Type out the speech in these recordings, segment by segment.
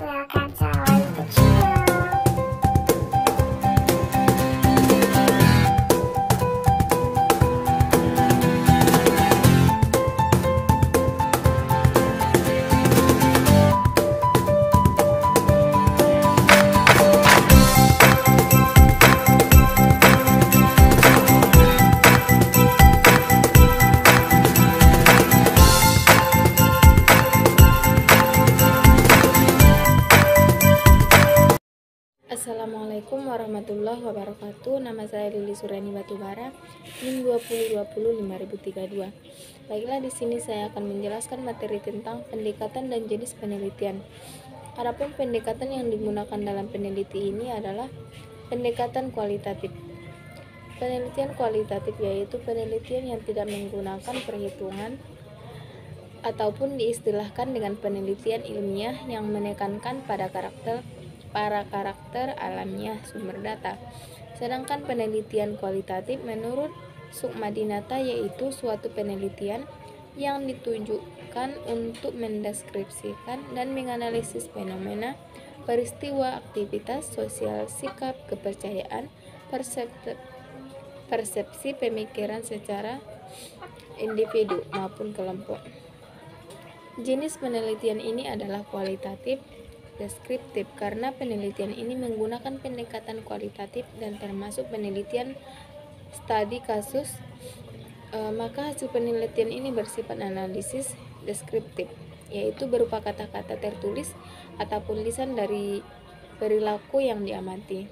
Welcome to the channel. Assalamualaikum warahmatullahi wabarakatuh. Nama saya Lili Surani Batubara, NIM 2020-5032. Baiklah, di sini saya akan menjelaskan materi tentang pendekatan dan jenis penelitian. Adapun pendekatan yang digunakan dalam peneliti ini adalah pendekatan kualitatif. Penelitian kualitatif yaitu penelitian yang tidak menggunakan perhitungan ataupun diistilahkan dengan penelitian ilmiah yang menekankan pada karakter alamiah sumber data. Sedangkan penelitian kualitatif menurut Sukmadinata yaitu suatu penelitian yang ditujukan untuk mendeskripsikan dan menganalisis fenomena, peristiwa, aktivitas sosial, sikap, kepercayaan, persepsi, pemikiran secara individu maupun kelompok. Jenis penelitian ini adalah kualitatif deskriptif karena penelitian ini menggunakan pendekatan kualitatif dan termasuk penelitian studi kasus, maka hasil penelitian ini bersifat analisis deskriptif, yaitu berupa kata-kata tertulis ataupun lisan dari perilaku yang diamati.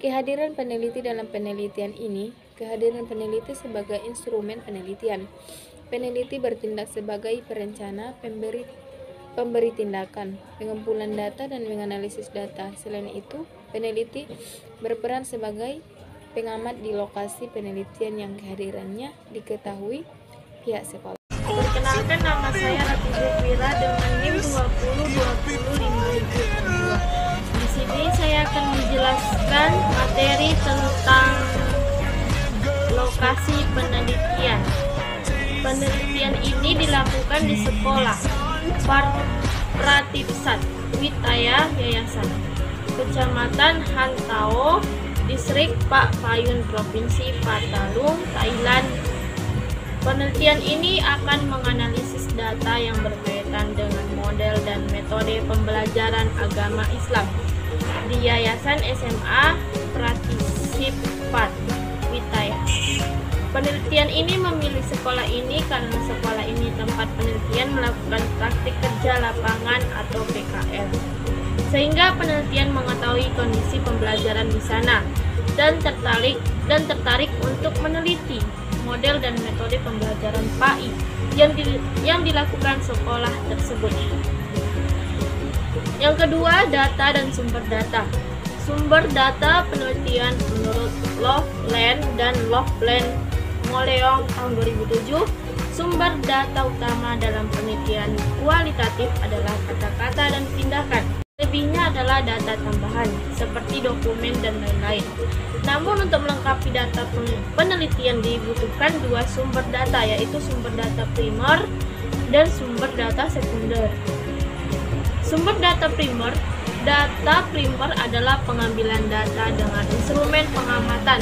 Kehadiran peneliti dalam penelitian ini, kehadiran peneliti sebagai instrumen penelitian. Peneliti bertindak sebagai perencana, pemberi tindakan, pengumpulan data dan menganalisis data. Selain itu, peneliti berperan sebagai pengamat di lokasi penelitian yang kehadirannya diketahui pihak sekolah. Perkenalkan, nama saya Ratu Zulfira dengan NIM 2020-5032. Di sini saya akan menjelaskan materi tentang lokasi penelitian. Penelitian ini dilakukan di sekolah Prativsat Witaya Yayasan, Kecamatan Hantao, Distrik Pak Payun, Provinsi Patalung, Thailand. Penelitian ini akan menganalisis data yang berkaitan dengan model dan metode pembelajaran agama Islam di Yayasan SMA Prativsat Witaya. Penelitian ini memilih sekolah ini karena sekolah ini tempat penelitian melakukan praktik kerja lapangan atau PKL, sehingga penelitian mengetahui kondisi pembelajaran di sana dan tertarik untuk meneliti model dan metode pembelajaran PAI yang dilakukan sekolah tersebut. Yang kedua, data dan sumber data. Sumber data penelitian menurut Loveland dan Loveland Moleong tahun 2007, sumber data utama dalam penelitian kualitatif adalah kata-kata dan tindakan. Lebihnya adalah data tambahan, seperti dokumen dan lain-lain. Namun untuk melengkapi data penelitian dibutuhkan dua sumber data, yaitu sumber data primer dan sumber data sekunder. Sumber data primer adalah pengambilan data dengan instrumen pengamatan,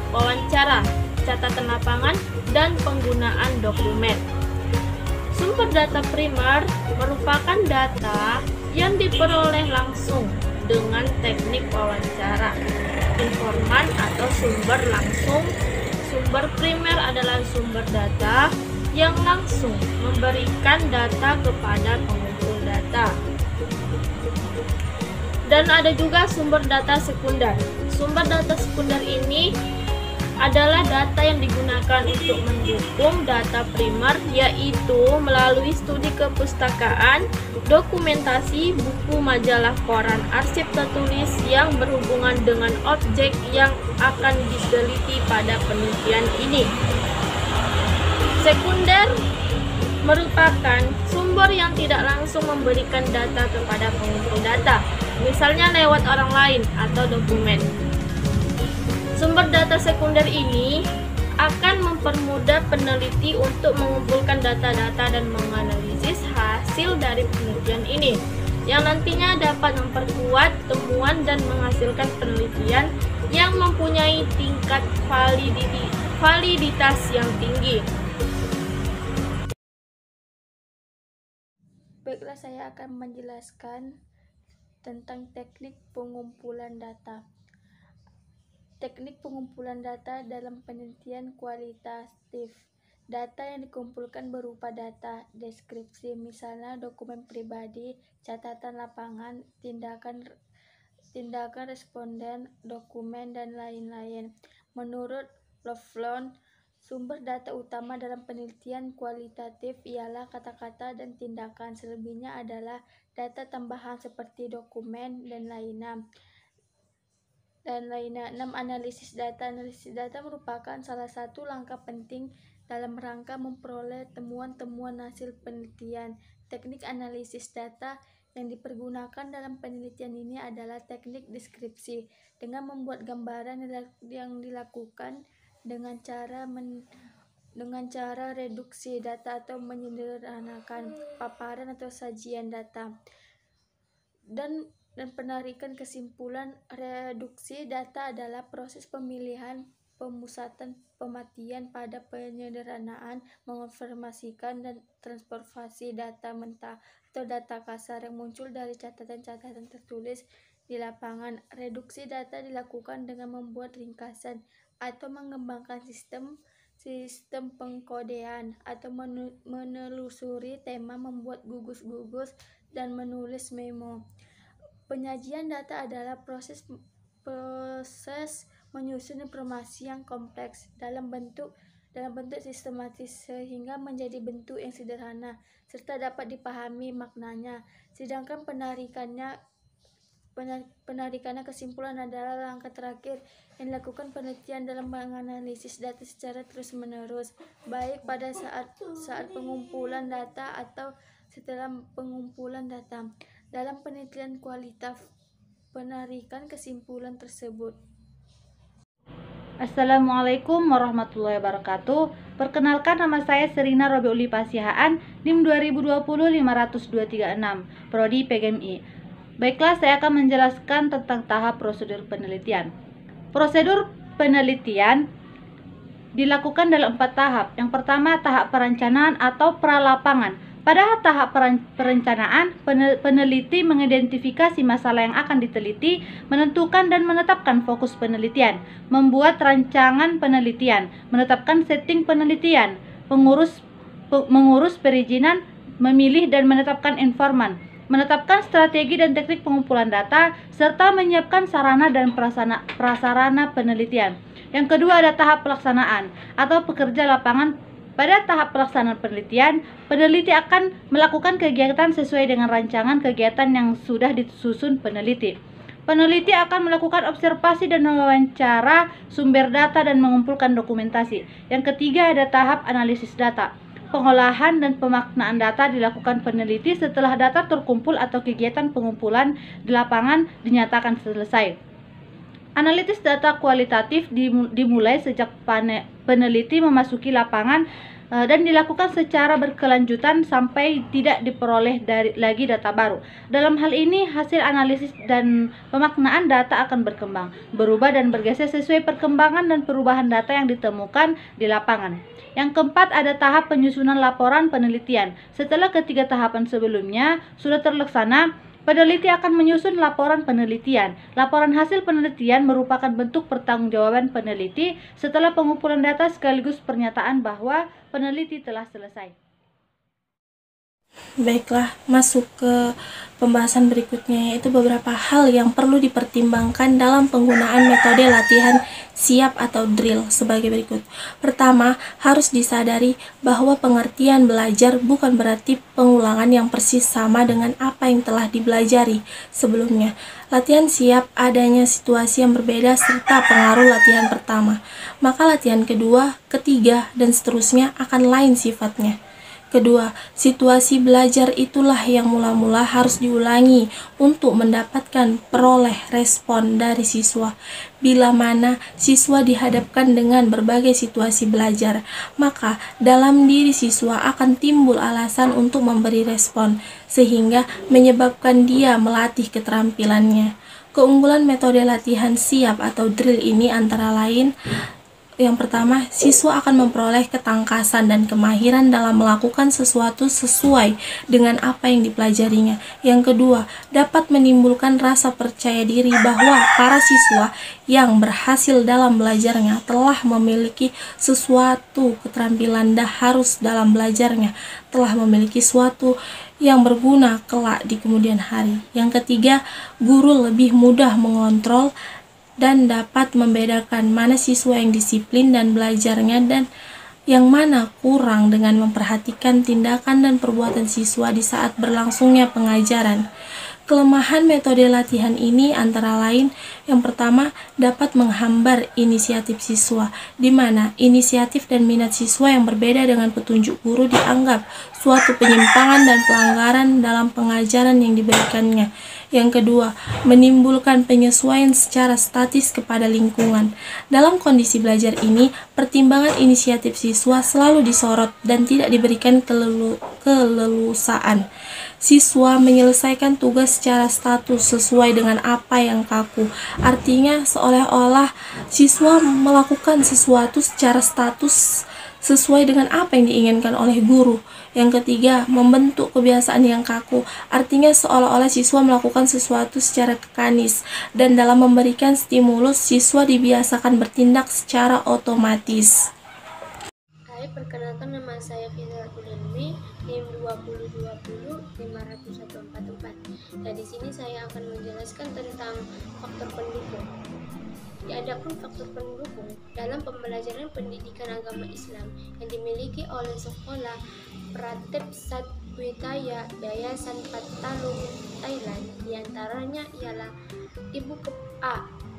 wawancara, catatan lapangan, dan penggunaan dokumen. Sumber data primer merupakan data yang diperoleh langsung dengan teknik wawancara informan atau sumber langsung. Sumber primer adalah sumber data yang langsung memberikan data kepada pengumpul data. Dan ada juga sumber data sekunder. Sumber data sekunder ini adalah data yang digunakan untuk mendukung data primer, yaitu melalui studi kepustakaan, dokumentasi, buku, majalah, koran, arsip tertulis yang berhubungan dengan objek yang akan diteliti pada penelitian ini. Sekunder merupakan sumber yang tidak langsung memberikan data kepada pengumpul data, misalnya lewat orang lain atau dokumen. Sumber data sekunder ini akan mempermudah peneliti untuk mengumpulkan data-data dan menganalisis hasil dari penelitian ini. yang nantinya dapat memperkuat temuan dan menghasilkan penelitian yang mempunyai tingkat validitas yang tinggi. Baiklah, saya akan menjelaskan tentang teknik pengumpulan data. Teknik pengumpulan data dalam penelitian kualitatif. Data yang dikumpulkan berupa data deskripsi, misalnya dokumen pribadi, catatan lapangan, tindakan responden, dokumen, dan lain-lain. Menurut Loveland, sumber data utama dalam penelitian kualitatif ialah kata-kata dan tindakan. Selebihnya adalah data tambahan seperti dokumen dan lainnya. 6. Analisis data. Analisis data merupakan salah satu langkah penting dalam rangka memperoleh temuan-temuan hasil penelitian. Teknik analisis data yang dipergunakan dalam penelitian ini adalah teknik deskripsi, dengan membuat gambaran yang dilakukan dengan cara reduksi data atau menyederhanakan paparan atau sajian data. Dan penarikan kesimpulan. Reduksi data adalah proses pemilihan, pemusatan, pematian pada penyederhanaan, mengonfirmasikan, dan transformasi data mentah atau data kasar yang muncul dari catatan-catatan tertulis di lapangan. Reduksi data dilakukan dengan membuat ringkasan atau mengembangkan sistem pengkodean atau menelusuri tema, membuat gugus-gugus, dan menulis memo. Penyajian data adalah proses menyusun informasi yang kompleks dalam bentuk sistematis sehingga menjadi bentuk yang sederhana serta dapat dipahami maknanya. Sedangkan penarikannya kesimpulan adalah langkah terakhir yang dilakukan penelitian dalam menganalisis data secara terus-menerus, baik pada saat pengumpulan data atau setelah pengumpulan data. Dalam penelitian kualitatif, penarikan kesimpulan tersebut. Assalamualaikum warahmatullahi wabarakatuh. Perkenalkan, nama saya Serina Robiuli Pasihaan, NIM 2020-50236, Prodi PGMI. Baiklah, saya akan menjelaskan tentang tahap prosedur penelitian. Prosedur penelitian dilakukan dalam 4 tahap. Yang pertama, tahap perencanaan atau pralapangan. Pada tahap perencanaan, peneliti mengidentifikasi masalah yang akan diteliti, menentukan dan menetapkan fokus penelitian, membuat rancangan penelitian, menetapkan setting penelitian, mengurus perizinan, memilih dan menetapkan informan, menetapkan strategi dan teknik pengumpulan data, serta menyiapkan sarana dan prasarana penelitian. Yang kedua ada tahap pelaksanaan atau pekerja lapangan. Pada tahap pelaksanaan penelitian, peneliti akan melakukan kegiatan sesuai dengan rancangan kegiatan yang sudah disusun peneliti. Peneliti akan melakukan observasi dan mewawancara sumber data dan mengumpulkan dokumentasi. Yang ketiga ada tahap analisis data. Pengolahan dan pemaknaan data dilakukan peneliti setelah data terkumpul atau kegiatan pengumpulan di lapangan dinyatakan selesai. Analisis data kualitatif dimulai sejak peneliti memasuki lapangan dan dilakukan secara berkelanjutan sampai tidak diperoleh lagi data baru. Dalam hal ini, hasil analisis dan pemaknaan data akan berkembang, berubah dan bergeser sesuai perkembangan dan perubahan data yang ditemukan di lapangan. Yang keempat ada tahap penyusunan laporan penelitian. Setelah ketiga tahapan sebelumnya sudah terlaksana, peneliti akan menyusun laporan penelitian. Laporan hasil penelitian merupakan bentuk pertanggungjawaban peneliti setelah pengumpulan data sekaligus pernyataan bahwa peneliti telah selesai. Baiklah, masuk ke pembahasan berikutnya, yaitu beberapa hal yang perlu dipertimbangkan dalam penggunaan metode latihan siap atau drill sebagai berikut. Pertama, harus disadari bahwa pengertian belajar bukan berarti pengulangan yang persis sama dengan apa yang telah dipelajari sebelumnya. Latihan siap adanya situasi yang berbeda serta pengaruh latihan pertama, maka latihan kedua, ketiga, dan seterusnya akan lain sifatnya. Kedua, situasi belajar itulah yang mula-mula harus diulangi untuk mendapatkan peroleh respon dari siswa. Bila mana siswa dihadapkan dengan berbagai situasi belajar, maka dalam diri siswa akan timbul alasan untuk memberi respon, sehingga menyebabkan dia melatih keterampilannya. Keunggulan metode latihan siap atau drill ini antara lain: yang pertama, siswa akan memperoleh ketangkasan dan kemahiran dalam melakukan sesuatu sesuai dengan apa yang dipelajarinya. Yang kedua, dapat menimbulkan rasa percaya diri bahwa para siswa yang berhasil dalam belajarnya telah memiliki sesuatu keterampilan harus dalam belajarnya, telah memiliki sesuatu yang berguna kelak di kemudian hari. Yang ketiga, guru lebih mudah mengontrol dan dapat membedakan mana siswa yang disiplin dan belajarnya dan yang mana kurang dengan memperhatikan tindakan dan perbuatan siswa di saat berlangsungnya pengajaran. Kelemahan metode latihan ini antara lain: yang pertama, dapat menghambar inisiatif siswa, di mana inisiatif dan minat siswa yang berbeda dengan petunjuk guru dianggap suatu penyimpangan dan pelanggaran dalam pengajaran yang diberikannya. Yang kedua, menimbulkan penyesuaian secara statis kepada lingkungan. Dalam kondisi belajar ini, pertimbangan inisiatif siswa selalu disorot dan tidak diberikan keleluasaan. Siswa menyelesaikan tugas secara status sesuai dengan apa yang kaku. Artinya, seolah-olah siswa melakukan sesuatu secara status sesuai dengan apa yang diinginkan oleh guru. Yang ketiga, membentuk kebiasaan yang kaku. Artinya seolah-olah siswa melakukan sesuatu secara mekanis, dan dalam memberikan stimulus, siswa dibiasakan bertindak secara otomatis. Hai, perkenalkan nama saya Fitri Kulemi, NIM 2020-50144. Nah, di sini saya akan menjelaskan tentang faktor pendukung. Adapun faktor pendukung dalam pembelajaran pendidikan agama Islam yang dimiliki oleh sekolah Pratep Satwitaya Yayasan Patalung Thailand, diantaranya ialah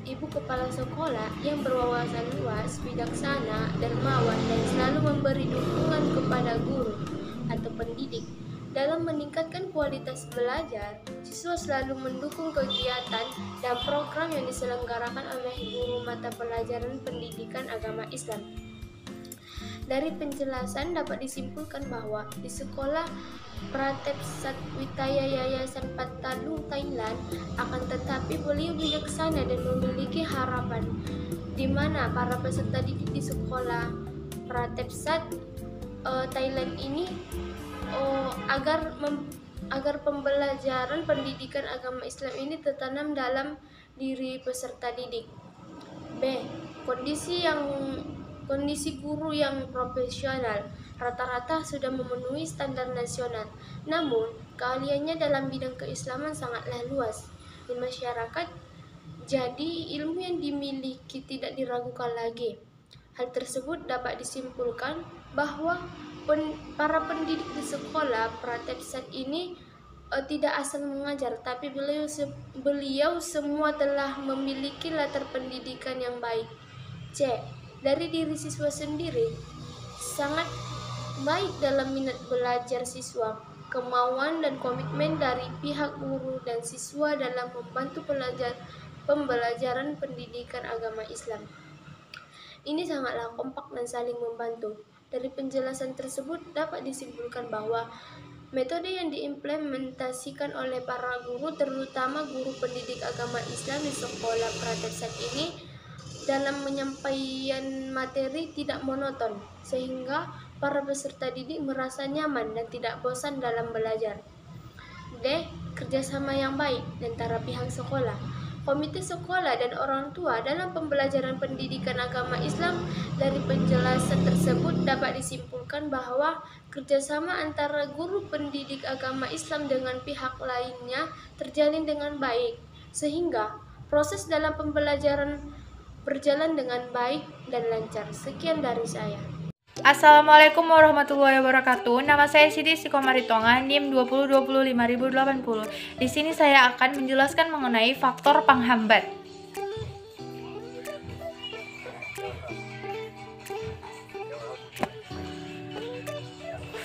Ibu kepala sekolah yang berwawasan luas, bijaksana, dermawan, dan selalu memberi dukungan kepada guru atau pendidik. Dalam meningkatkan kualitas belajar, siswa selalu mendukung kegiatan dan program yang diselenggarakan oleh guru mata pelajaran pendidikan agama Islam. Dari penjelasan dapat disimpulkan bahwa di sekolah Pratep Satwitaya Yayasan Patalung Thailand, akan tetapi beliau bijaksana dan memiliki harapan, di mana para peserta didik di sekolah Pratep Sat Thailand ini agar pembelajaran pendidikan agama Islam ini tertanam dalam diri peserta didik. B. Kondisi guru yang profesional rata-rata sudah memenuhi standar nasional, namun keahliannya dalam bidang keislaman sangatlah luas di masyarakat, jadi ilmu yang dimiliki tidak diragukan lagi. Hal tersebut dapat disimpulkan bahwa para pendidik di sekolah Pratep Sat ini tidak asal mengajar, tapi beliau semua telah memiliki latar pendidikan yang baik. C. Dari diri siswa sendiri, sangat baik dalam minat belajar siswa, kemauan dan komitmen dari pihak guru dan siswa dalam membantu pembelajaran pendidikan agama Islam. Ini sangatlah kompak dan saling membantu. Dari penjelasan tersebut dapat disimpulkan bahwa metode yang diimplementasikan oleh para guru, terutama guru pendidik agama Islam di sekolah Pratep Sat ini, dalam menyampaikan materi tidak monoton, sehingga para peserta didik merasa nyaman dan tidak bosan dalam belajar. D. Kerjasama yang baik antara pihak sekolah, komite sekolah, dan orang tua dalam pembelajaran pendidikan agama Islam. Dari penjelasan tersebut dapat disimpulkan bahwa kerjasama antara guru pendidik agama Islam dengan pihak lainnya terjalin dengan baik, sehingga proses dalam pembelajaran berjalan dengan baik dan lancar. Sekian dari saya. Assalamualaikum warahmatullahi wabarakatuh. Nama saya Siti Sikomaritonga, NIM 2020-5080. Di sini saya akan menjelaskan mengenai faktor penghambat.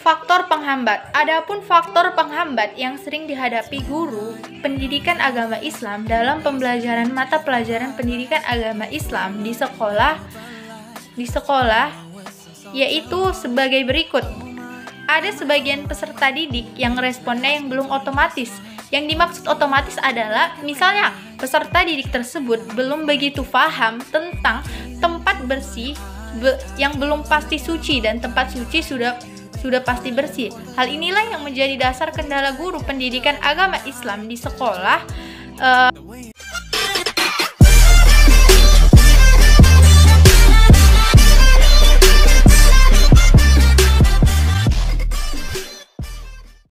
faktor penghambat. Adapun faktor penghambat yang sering dihadapi guru pendidikan agama Islam dalam pembelajaran mata pelajaran pendidikan agama Islam di sekolah yaitu sebagai berikut. Ada sebagian peserta didik yang responnya yang belum otomatis. Yang dimaksud otomatis adalah misalnya peserta didik tersebut belum begitu paham tentang tempat bersih yang belum pasti suci dan tempat suci sudah pasti bersih. Hal inilah yang menjadi dasar kendala guru pendidikan agama Islam di sekolah